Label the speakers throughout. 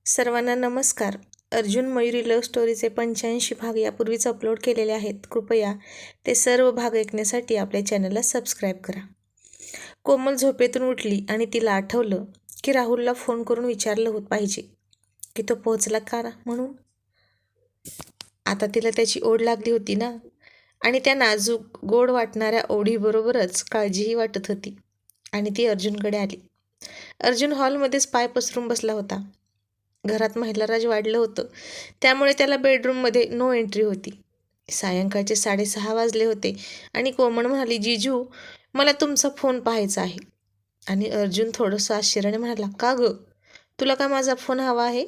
Speaker 1: सर्वांना नमस्कार. अर्जुन मयुरी लव्ह स्टोरीचे 85 भाग यापूर्वीच अपलोड केलेले आहेत. कृपया ते सर्व भाग ऐकण्यासाठी आपल्या चॅनलला सबस्क्राईब करा. कोमल झोपेतून उठली आणि तिला आठवलं की राहुलला फोन करून विचारलं होत पाहिजे की तो पोहोचला का म्हणून. आता तिला त्याची ओढ लागली होती ना, आणि त्या नाजूक गोड वाटणाऱ्या ओढीबरोबरच काळजीही वाटत होती. आणि ती अर्जुनकडे आली. अर्जुन हॉलमध्येच पाय पसरून बसला होता. घरात महिलाराज वाढलं होतं, त्यामुळे त्याला बेडरूममध्ये नो एंट्री होती. सायंकाळचे 6:30 वाजले होते आणि कोमल म्हणाली, जिजू मला तुमचा फोन पाहायचा आहे. आणि अर्जुन थोडंसं आश्चर्याने म्हणाला, का गं, तुला का माझा फोन हवा आहे?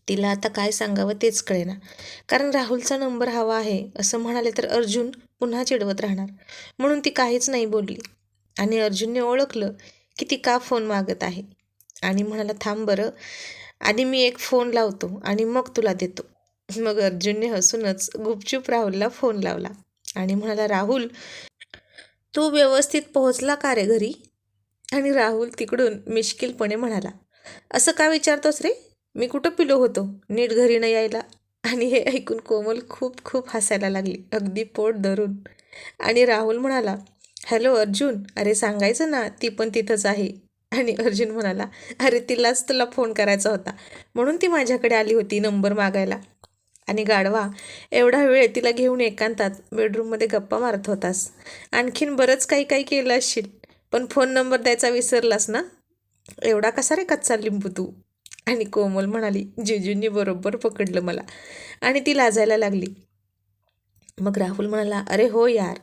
Speaker 1: तिला आता काय सांगावं तेच कळेना, कारण राहुलचा नंबर हवा आहे असं म्हणाले तर अर्जुन पुन्हा चिडवत राहणार, म्हणून ती काहीच नाही बोलली. आणि अर्जुनने ओळखलं की ती का फोन मागत आहे आणि म्हणाला, थांब बरं, आधी मी एक फोन लावतो आणि मग तुला देतो. मग अर्जुनने हसूनच गुपचूप राहुलला फोन लावला आणि म्हणाला, राहुल तू व्यवस्थित पोहोचला का रे घरी? आणि राहुल तिकडून मिश्किलपणे म्हणाला, असं का विचारतोस रे, मी कुठं पिलो होतो नीट घरी नाही यायला? आणि हे ऐकून कोमल खूप खूप हसायला लागली, अगदी पोट धरून. आणि राहुल म्हणाला, हॅलो अर्जुन, अरे सांगायचं ना ती पण तिथंच आहे. आणि अर्जुन म्हणाला, अरे तिलाच तुला फोन करायचा होता, म्हणून ती माझ्याकडे आली होती नंबर मागायला. आणि गाढवा, एवढा वेळ तिला घेऊन एकांतात बेडरूममध्ये गप्पा मारत होतास, आणखीन बरंच काही काही केलं असशील, पण फोन नंबर द्यायचा विसरलास ना? एवढा कसा रे कच्चा लिंबू तू? आणि कोमल म्हणाली, जिजूंनी बरोबर पकडलं मला. आणि ती लाजायला लागली. मग राहुल म्हणाला, अरे हो यार,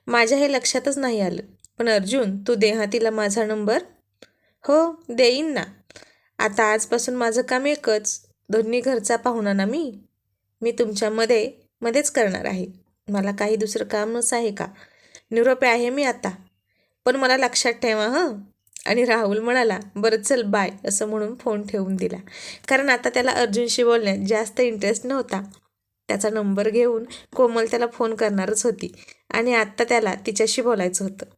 Speaker 1: माझ्या हे लक्षातच नाही आलं, पण अर्जुन तू दे हा तिला माझा नंबर. हो देईन ना, आता आजपासून माझं काम एकच, दोन्ही घरचा पाहुणा ना मी मी तुमच्यामध्ये मध्येच करणार आहे. मला काही दुसरं कामच आहे का? निरोपे आहे मी आता, पण मला लक्षात ठेवा हं. आणि राहुल म्हणाला, बरं चल बाय, असं म्हणून फोन ठेवून दिला, कारण आता त्याला अर्जुनशी बोलण्यात जास्त इंटरेस्ट नव्हता. त्याचा नंबर घेऊन कोमल त्याला फोन करणारच होती आणि आत्ता त्याला तिच्याशी बोलायचं होतं.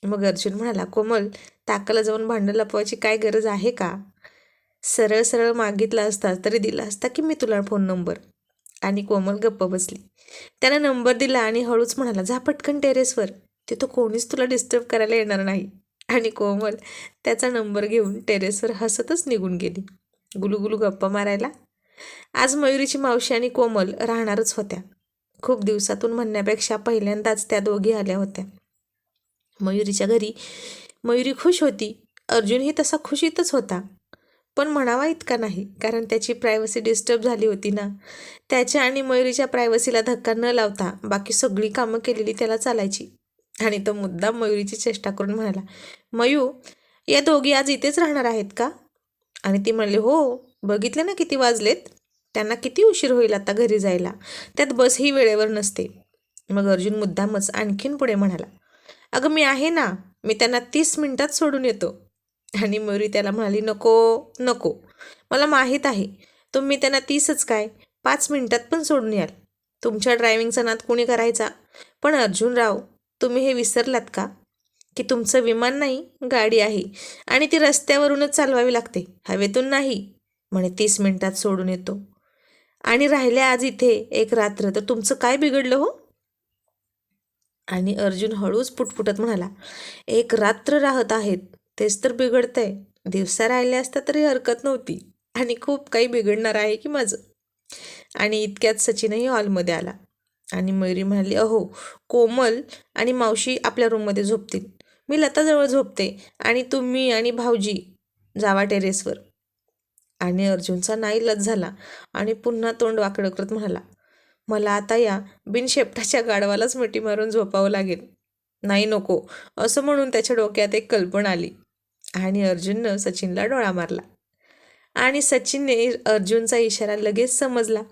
Speaker 1: मग अर्जुन म्हणाला, कोमल ताकाला जाऊन भांडण लपवायची काय गरज आहे का? सरळ सरळ मागितला असता तरी दिला असता की मी तुला फोन नंबर. आणि कोमल गप्प बसली. त्यानं नंबर दिला आणि हळूच म्हणाला, जा पटकन टेरेसवर, तिथं कोणीच तुला डिस्टर्ब करायला येणार नाही. आणि कोमल त्याचा नंबर घेऊन टेरेसवर हसतच निघून गेली, गुलुगुलू गप्पा मारायला. आज मयुरीची मावशी आणि कोमल राहणारच होत्या. खूप दिवसातून म्हणण्यापेक्षा पहिल्यांदाच त्या दोघी आल्या होत्या मयुरीच्या घरी. मयुरी खुश होती, अर्जुनही तसा खुशीतच होता, पण म्हणावा इतका नाही, कारण त्याची प्रायव्हसी डिस्टर्ब झाली होती ना. त्याच्या आणि मयुरीच्या प्रायव्हसीला धक्का न लावता बाकी सगळी कामं केलेली त्याला चालायची. आणि तो मुद्दाम मयुरीची चेष्टा करून म्हणाला, मयू या दोघी आज इथेच राहणार आहेत का? आणि ती म्हणली, हो, बघितले ना किती वाजलेत, त्यांना किती उशीर होईल आता घरी जायला, त्यात बसही वेळेवर नसते. मग अर्जुन मुद्दामच आणखीन पुढे म्हणाला, अगं मी आहे ना, मी त्यांना 30 मिनिटात सोडून येतो. आणि मयुरी त्याला म्हणाली, नको नको, मला माहीत आहे तुम्ही त्यांना 30च काय 5 मिनिटात पण सोडून याल. तुमच्या ड्रायव्हिंगचा नाद कोणी करायचा? पण अर्जुनराव, तुम्ही हे विसरलात का की तुमचं विमान नाही, गाडी आहे, आणि ती रस्त्यावरूनच चालवावी लागते, हवेतून नाही. म्हणे 30 मिनिटात सोडून येतो आणि राहिले आज इथे एक रात्र, तर तुमचं काय बिघडलं हो? आणि अर्जुन हळूच पुटपुटत म्हणाला, एक रात्र राहत आहेत तेच तर बिघडतंय, दिवसा राहिले असता तरी हरकत नव्हती, आणि खूप काही बिघडणार आहे की माझं. आणि इतक्यात सचिनही हॉलमध्ये आला. आणि मयुरी म्हणाली, अहो कोमल आणि मावशी आपल्या रूममध्ये झोपतील, मी लताजवळ झोपते, आणि तुम्ही आणि भाऊजी जावा टेरेसवर. आणि अर्जुनचा नाईलाज झाला आणि पुन्हा तोंड वाकडं करत म्हणाला, मला आता या बिनशेपटाच्या गाढवालाच मिठी मारून झोपावं लागेल. नाही नको, असं म्हणून त्याच्या डोक्यात एक कल्पना आली. आणि अर्जुननं सचिनला डोळा मारला आणि सचिनने अर्जुनचा इशारा लगेच समजला.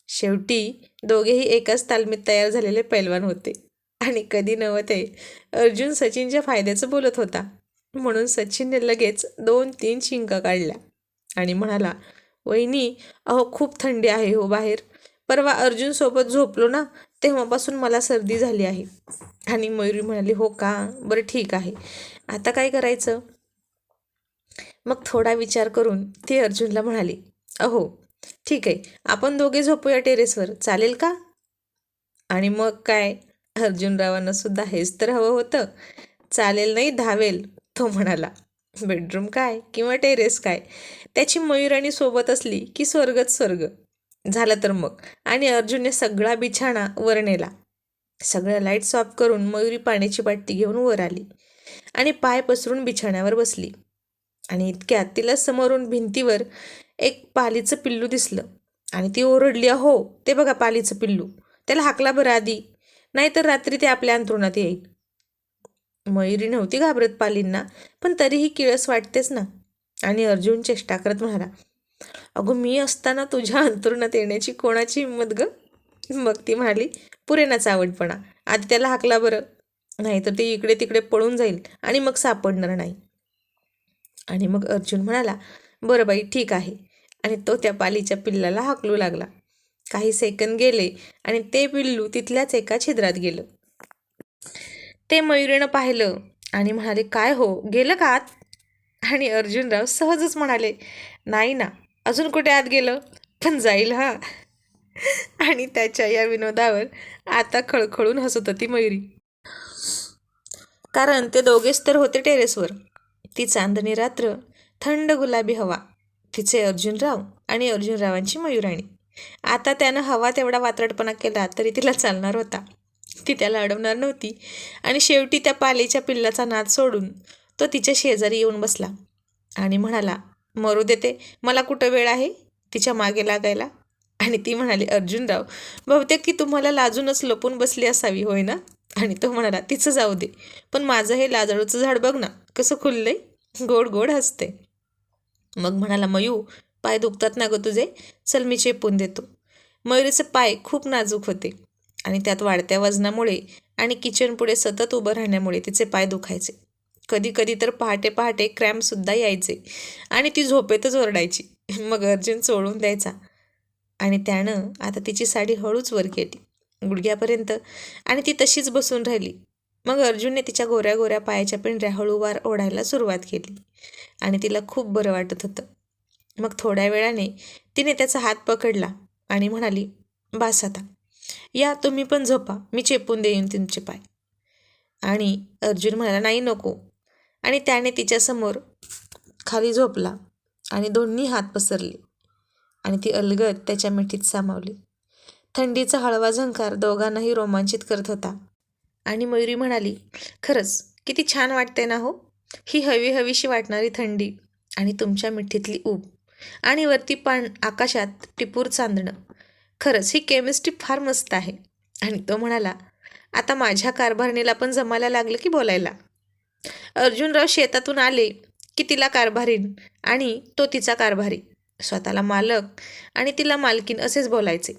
Speaker 1: शेवटी दोघेही एकाच तालमीत तयार झालेले पैलवान होते. आणि कधी नव्हते अर्जुन सचिनच्या फायद्याचं बोलत होता, म्हणून सचिनने लगेच 2-3 शिंका काढल्या आणि म्हणाला, वहिनी अहो खूप थंडी आहे हो बाहेर, परवा अर्जुनसोबत झोपलो ना तेव्हापासून मला सर्दी झाली आहे. आणि मयुरी म्हणाली, हो का, बरं ठीक आहे, आता काय करायचं? मग थोडा विचार करून ती अर्जुनला म्हणाली, अहो ठीक आहे, आपण दोघे झोपूया टेरेसवर, चालेल का? आणि मग काय, अर्जुनरावांना सुद्धा हेच तर हवं होतं. चालेल नाही धावेल, तो म्हणाला. बेडरूम काय किंवा टेरेस काय, त्याची मयुराणी सोबत असली की स्वर्गच स्वर्ग. झालं तर मग. आणि अर्जुनने सगळा बिछाणा वर नेला. सगळ्या लाईट्स ऑफ करून मयुरी पाण्याची बाटली घेऊन वर आली आणि पाय पसरून बिछाण्यावर बसली. आणि इतक्यात तिला समोरून भिंतीवर एक पालीचं पिल्लू दिसलं आणि ती ओरडली, अहो ते बघा पालीचं पिल्लू, त्याला हाकला बरं आधी, नाहीतर रात्री ते आपल्या अंथरुणात येईल. मयुरी नव्हती घाबरत पालींना, पण तरीही किळस वाटतेच ना. आणि अर्जुन चेष्टा करत म्हणाला, अगो मी असताना तुझ्या अंथरुणात येण्याची कोणाची हिंमत ग? मग ती म्हणाली, पुरे चावटपणा, आधी त्याला हाकला बरं, नाहीतर ते इकडे तिकडे पळून जाईल आणि मग सापडणार नाही. आणि मग अर्जुन म्हणाला, बरं बाई ठीक आहे. आणि तो त्या पालीच्या पिल्लाला हाकलू लागला. काही सेकंद गेले आणि ते पिल्लू तिथल्याच एका छिद्रात गेलं. ते मयुरीनं पाहिलं आणि म्हणाले, काय हो, गेलं का आत? आणि अर्जुनराव सहजच म्हणाले, नाही ना, अजून कुठे आत गेलं, पण जाईल हा. आणि त्याच्या या विनोदावर आता खळखळून हसत होती मयुरी, कारण ते दोघेच तर होते टेरेसवर. ती चांदणी रात्र, थंड गुलाबी हवा, तिचे अर्जुनराव आणि अर्जुनरावांची मयुराणी. आता त्यानं हवा तेवढा वात्रटपणा केला तरी तिला चालणार होता. ती त्याला अडवणार नव्हती. आणि शेवटी त्या पालीच्या पिल्लाचा नाद सोडून तो तिच्या शेजारी येऊन बसला आणि म्हणाला, मरू देते, मला कुठं वेळ आहे तिच्या मागे लागायला. आणि ती म्हणाली, अर्जुनराव, बहुतेक ती तुम्हाला लाजूनच लपून बसली असावी, होय ना? आणि तो म्हणाला, तिचं जाऊ दे, पण माझं हे लाजळूचं झाड बघ ना कसं खुललंय. गोड गोड हसते. मग म्हणाला, मयू, पाय दुखतात ना गं तुझे, चल मी चेपून देतो. मयुरीचे पाय खूप नाजूक होते आणि त्यात वाढत्या वजनामुळे आणि किचन पुढे सतत उभं राहण्यामुळे तिचे पाय दुखायचे. कधी कधी तर पहाटे पहाटे क्रॅम्पसुद्धा यायचे आणि ती झोपेतच ओरडायची. मग अर्जुन चोळून द्यायचा आणि त्यानं आता तिची साडी हळूच वर केली गुडघ्यापर्यंत आणि ती तशीच बसून राहिली. मग अर्जुनने तिच्या गोऱ्या गोऱ्या पायाच्या पिंढऱ्या हळूवार ओढायला सुरुवात केली आणि तिला खूप बरं वाटत होतं. मग थोड्या वेळाने तिने त्याचा हात पकडला आणि म्हणाली, बास आता, या तुम्ही पण झोपा, मी चेपून देईन तुमचे पाय. आणि अर्जुन म्हणाला, नाही नको. आणि त्याने तिच्यासमोर खाली झोपला आणि दोन्ही हात पसरले आणि ती अलगद त्याच्या मिठीत सामावली. थंडीचा हळवा झंकार दोघांनाही रोमांचित करत होता. आणि मयुरी म्हणाली, खरंच किती छान वाटते ना हो, ही हवी हवीशी वाटणारी थंडी आणि तुमच्या मिठीतली ऊब आणि वरती आकाशात टिपूर चांदणं. खरंच ही केमिस्ट्री फार मस्त आहे. आणि तो म्हणाला, आता माझ्या कारभारणीला पण जमायला लागलं की बोलायला. अर्जुनराव शेतातून आले की तिला कारभारीण आणि तो तिचा कारभारी, स्वतःला मालक आणि तिला मालकीन असेच बोलायचे.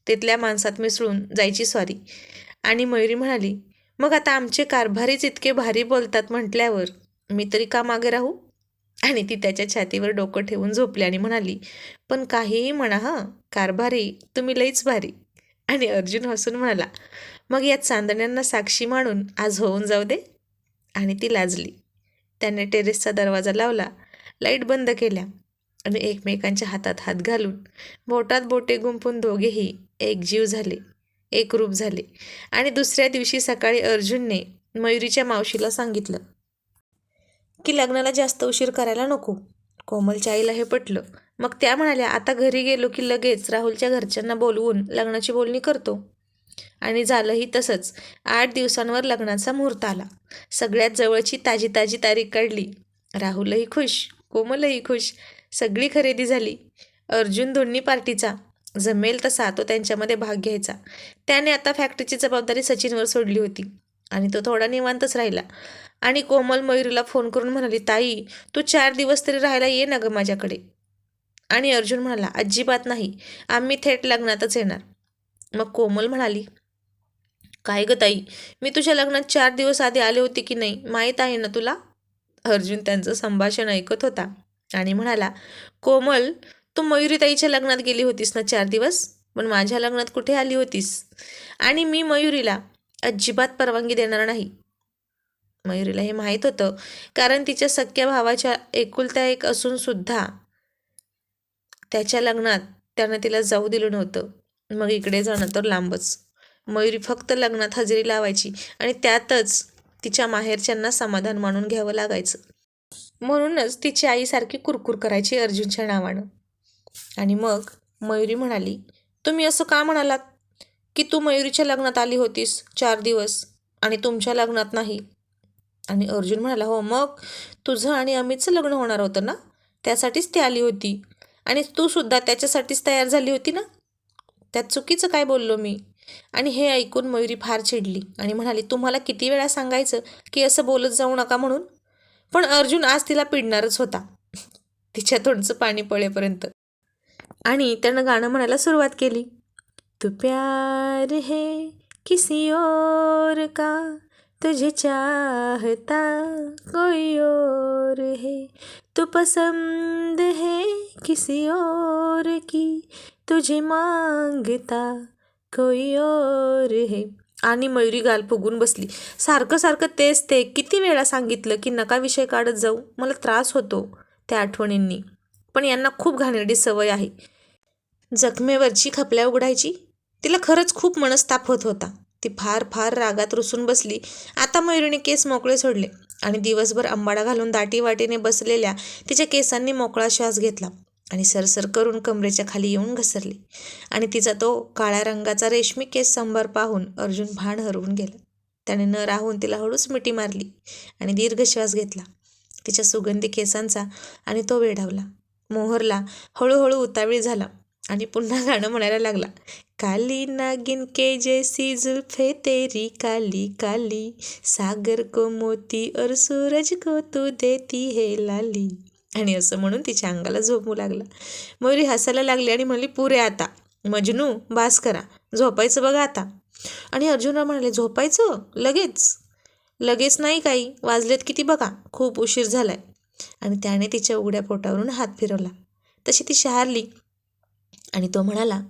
Speaker 1: तिथल्या माणसात मिसळून जायची सॉरी. आणि मयुरी म्हणाली, मग आता आमचे कारभारीच इतके भारी बोलतात म्हटल्यावर मी तरी का मागे राहू? आणि ती त्याच्या छातीवर डोकं ठेवून झोपली आणि म्हणाली, पण काहीही म्हणा हां, कारभारी तुम्ही लईच भारी. आणि अर्जुन हसून म्हणाला, मग या चांदण्यांना साक्षी मानून आज होऊन जाऊ दे. आणि ती लाजली. त्याने टेरेसचा दरवाजा लावला, लाईट बंद केल्या आणि एकमेकांच्या हातात हात घालून बोटात बोटे गुंफून दोघेही एकजीव झाले, एकरूप झाले. आणि दुसऱ्या दिवशी सकाळी अर्जुनने मयुरीच्या मावशीला सांगितलं की लग्नाला जास्त उशीर करायला नको. कोमलच्या आईला हे पटलं. मग त्या म्हणाल्या, आता घरी गेलो की लगेच राहुलच्या घरच्यांना बोलवून लग्नाची बोलणी करतो. आणि झालंही तसंच. 8 दिवसांवर लग्नाचा मुहूर्त आला. सगळ्यात जवळची ताजी ताजी तारीख काढली. राहुलही खुश, कोमलही खुश, सगळी खरेदी झाली. अर्जुन दोन्ही पार्टीचा जमेल तसा तो त्यांच्यामध्ये भाग घ्यायचा. त्याने आता फॅक्टरीची जबाबदारी सचिनवर सोडली होती आणि तो थोडा निवांतच राहिला. आणि कोमल मयुरीला फोन करून म्हणाली, ताई तू 4 दिवस तरी राहायला ये ना गं माझ्याकडे. आणि अर्जुन म्हणाला, अजिबात नाही, आम्ही थेट लग्नातच येणार. मग कोमल म्हणाली, काय गं ताई, मी तुझ्या लग्नात 4 दिवस आधी आले होते की नाही, माहीत आहे ना तुला? अर्जुन त्यांचं संभाषण ऐकत होता आणि म्हणाला, कोमल, तू मयुरीताईच्या लग्नात गेली होतीस ना 4 दिवस, पण माझ्या लग्नात कुठे आली होतीस? आणि मी मयुरीला अजिबात परवानगी देणार नाही. मयुरीला हे माहीत होतं, कारण तिच्या सख्या भावाच्या एकुलत्या एक असून सुद्धा त्याच्या लग्नात त्यानं तिला जाऊ दिलं नव्हतं. मग इकडे जाणं तर लांबच. मयुरी फक्त लग्नात हजेरी लावायची आणि त्यातच तिच्या माहेरच्यांना समाधान मानून घ्यावं लागायचं. म्हणूनच तिची आई सारखी कुरकुर करायची अर्जुनच्या नावानं. आणि मग मयुरी म्हणाली, तुम्ही असं का म्हणालात की तू मयुरीच्या लग्नात आली होतीस 4 दिवस आणि तुमच्या लग्नात नाही? आणि अर्जुन म्हणाला, हो मग तुझं आणि अमितचं लग्न होणार होतं ना, त्यासाठीच ती आली होती आणि तू सुद्धा त्याच्यासाठीच तयार झाली होती ना, त्यात चुकीचं काय बोललो मी? आणि हे ऐकून मयुरी फार चिडली आणि म्हणाली, तुम्हाला किती वेळा सांगायचं की असं बोलत जाऊ नका म्हणून? पण अर्जुन आज तिला पिडणारच होता, तिच्या तोंडचं पाणी पळेपर्यंत. आणि त्यानं गाणं म्हणायला सुरुवात केली. तू प्यार है किसी और का, तुझे चाहता कोई और है, तू पसंद है किसी और की, तुझे मांगता कोई और है. आणि मयुरी गाल फुगून बसली. सारखं सारखं तेच ते किती वेळा सांगितलं की नका विषय काढत जाऊ, मला त्रास होतो त्या आठवणींनी. पण यांना खूप घाणेरडी सवय आहे जखमेवरची खपल्या उघडायची. तिला खरंच खूप मनस्ताप होत होता. ती फार फार रागात रुसून बसली. आता मयुरीने केस मोकळे सोडले आणि दिवसभर अंबाडा घालून दाटी वाटीने बसलेल्या तिच्या केसांनी मोकळा श्वास घेतला आणि सरसर करून कमरेच्या खाली येऊन घसरली. आणि तिचा तो काळ्या रंगाचा रेशमी केस संभार पाहून अर्जुन भान हरवून गेला. त्याने न राहून तिला हळूच मिठी मारली आणि दीर्घ श्वास घेतला तिच्या सुगंधी केसांचा आणि तो वेढावला, मोहरला, हळूहळू उतावीळ झाला आणि पुन्हा गाणं म्हणायला लागला. काली नागिन के जैसी जुल्फे तेरी काली काली, सागर को मोती और सूरज को तू देती है लाली. आणि असं म्हणून तिच्या अंगाला झोपू लागला. मयुरी हसायला लागली आणि म्हणली, पुरे आता मजनू, बास करा, झोपायचं बघा आता. आणि अर्जुनराव म्हणाले, झोपायचं लगेच? लगेच नाही, काही वाजलेत किती बघा, खूप उशीर झालाय. आणि त्याने तिच्या उघड्या पोटावरून हात फिरवला. तशी ती शहारली आणि तो म्हणाला,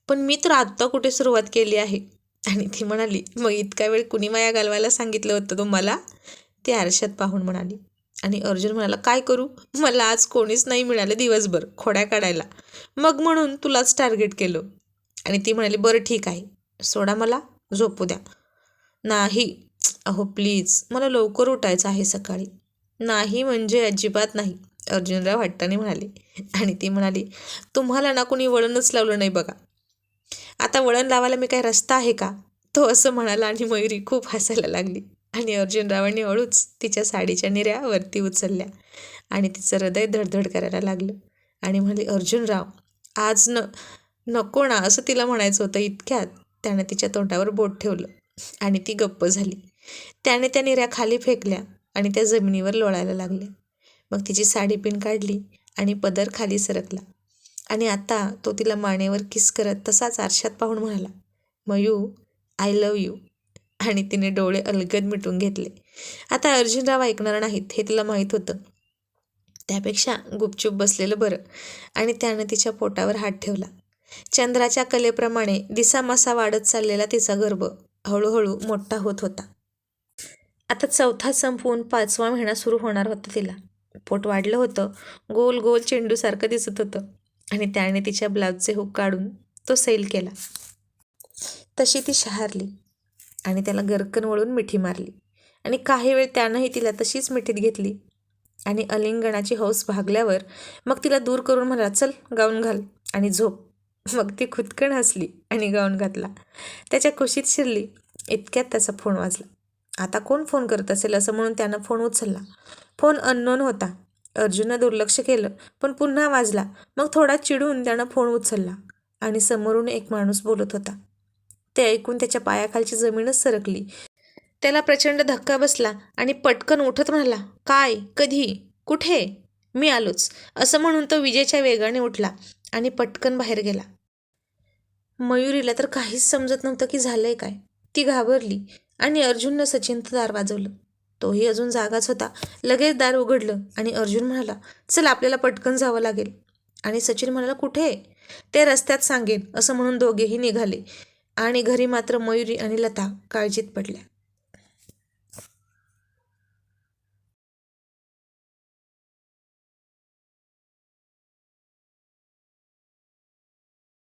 Speaker 1: पण मी तर आत्ता कुठे सुरुवात केली आहे. आणि ती म्हणाली, मग इतका वेळ कुणी माया घालवायला सांगितलं होतं तुम्हाला? ती आरशात पाहून म्हणाली. आणि अर्जुन म्हणाला, काय करू, मला आज कोणीच नाही मिळालं दिवसभर खोड्या काढायला, मग म्हणून तुलाच टार्गेट केलं. आणि ती म्हणाली, बरं ठीक आहे, सोडा, मला झोपू द्या. नाही, अहो प्लीज, मला लवकर उठायचं आहे सकाळी. नाही म्हणजे अजिबात नाही, अर्जुनराव हट्टाने म्हणाले. आणि ती म्हणाली, तुम्हाला ना कोणी वळणच लावलं नाही बघा, आता वळण लावायला मी काय रस्ता आहे का? तो असं म्हणाला आणि मयुरी खूप हसायला लागली. आणि अर्जुनरावांनी हळूच तिच्या साडीच्या निऱ्या वरती उचलल्या आणि तिचं हृदय धडधड करायला लागलं. आणि म्हणाली, अर्जुनराव आज नको ना, असं तिला म्हणायचं होतं. इतक्यात त्याने तिच्या तोंडावर बोट ठेवलं आणि ती गप्प झाली. त्याने त्या निऱ्या खाली फेकल्या आणि त्या जमिनीवर लोळायला लागल्या. मग तिची साडी पिन काढली आणि पदर खाली सरकला. आणि आता तो तिला मानेवर किस करत तसाच आरशात पाहून म्हणाला, मयू, आय लव्ह यू. आणि तिने डोळे अलगद मिटून घेतले. आता अर्जुनराव ऐकणार नाहीत हे तिला माहीत होतं. त्यापेक्षा गुपचूप बसलेलं बरं. आणि त्यानं तिच्या पोटावर हात ठेवला. चंद्राच्या कलेप्रमाणे दिसामासा वाढत चाललेला तिचा गर्भ हळूहळू मोठा होत होता. आता 4था संपवून 5वा महिना सुरू होणार होता. तिला पोट वाढलं होतं, गोल गोल चेंडूसारखं दिसत होतं. आणि त्याने तिच्या ब्लाऊजचे हुक काढून तो सैल केला. तशी ती शहारली आणि त्याला गरकन वळून मिठी मारली. आणि काही वेळ त्यानंही तिला तशीच मिठीत घेतली. आणि अलिंगणाची हौस भागल्यावर मग तिला दूर करून म्हणाला, चल गाऊन घाल आणि झोप. मग ती खुदकन हसली आणि गाऊन घातला. त्याच्या खुशीत शिरली. इतक्यात त्याचा फोन वाजला. आता कोण फोन करत असेल असं म्हणून त्यानं फोन उचलला. फोन अननोन होता. अर्जुननं दुर्लक्ष केलं, पण पुन्हा वाजला. मग थोडा चिडून त्यानं फोन उचलला आणि समोरून एक माणूस बोलत होता. ते ऐकून त्याच्या पायाखालची जमीनच सरकली. त्याला प्रचंड धक्का बसला आणि पटकन उठत म्हणाला, काय, कधी, कुठे? मी आलोच, असं म्हणून तो विजेच्या वेगाने उठला आणि पटकन बाहेर गेला. मयुरीला तर काहीच समजत नव्हतं की झालंय काय. ती घाबरली आणि अर्जुननं सचिनचं दार वाजवलं. तोही अजून जागाच होता. लगेच दार उघडलं आणि अर्जुन म्हणाला, चल आपल्याला पटकन जावं लागेल. आणि सचिन म्हणाला, कुठे? ते रस्त्यात सांगेन, असं म्हणून दोघेही निघाले. आणि घरी मात्र मयुरी आणि लता काळजीत पडल्या.